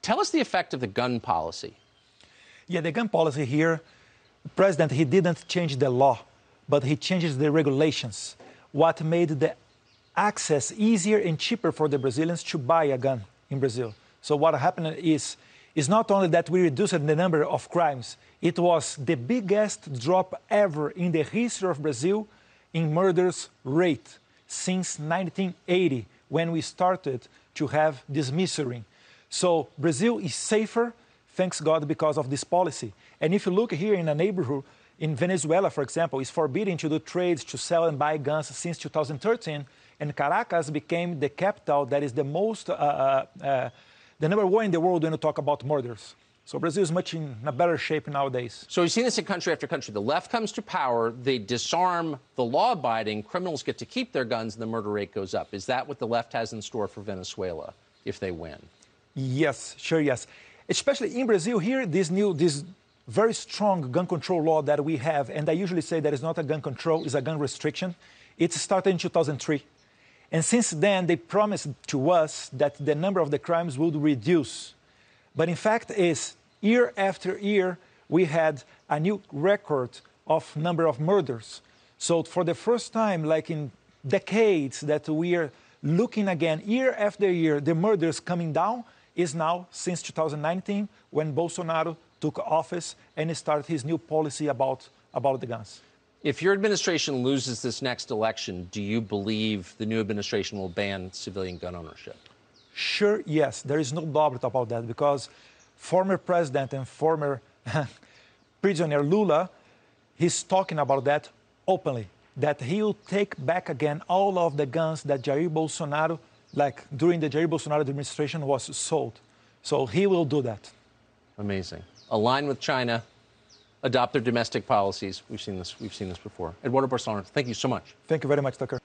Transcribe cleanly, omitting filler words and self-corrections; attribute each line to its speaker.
Speaker 1: Tell us the effect of the gun policy.
Speaker 2: Yeah, the gun policy here, the president, he didn't change the law, but he changes the regulations. What made the access easier and cheaper for the Brazilians to buy a gun in Brazil. So what happened is not only that we reduced the number of crimes, it was the biggest drop ever in the history of Brazil in murders rate since 1980, when we started to have dismissing. So Brazil is safer, thanks God, because of this policy. And if you look here in a neighborhood, in Venezuela, for example, it's forbidden to do trades, to sell and buy guns since 2013. And Caracas became the capital that is the most, the number one in the world when you talk about murders. So Brazil is much in a better shape nowadays.
Speaker 1: So we've seen this in country after country. The left comes to power, they disarm the law-abiding, criminals get to keep their guns, and the murder rate goes up. Is that what the left has in store for Venezuela if they win?
Speaker 2: Yes, sure, yes. Especially in Brazil here, this very strong gun control law that we have, and I usually say that it's not a gun control, it's a gun restriction. It started in 2003. And since then, they promised to us that the number of the crimes would reduce. But in fact, is year after year, we had a new record of number of murders. So for the first time, like in decades, that we are looking again, year after year, the murders coming down is now since 2019, when Bolsonaro took office and started his new policy about the guns.
Speaker 1: If your administration loses this next election, do you believe the new administration will ban civilian gun ownership?
Speaker 2: Sure, yes. There is no doubt about that, because former president and former prisoner Lula, he's talking about that openly, that he will take back again all of the guns that Jair Bolsonaro, like during the Jair Bolsonaro administration, was sold. So he will do that.
Speaker 1: Amazing. Align with China, adopt their domestic policies. We've seen this before. Eduardo Bolsonaro, thank you so much.
Speaker 2: Thank you very much, Tucker.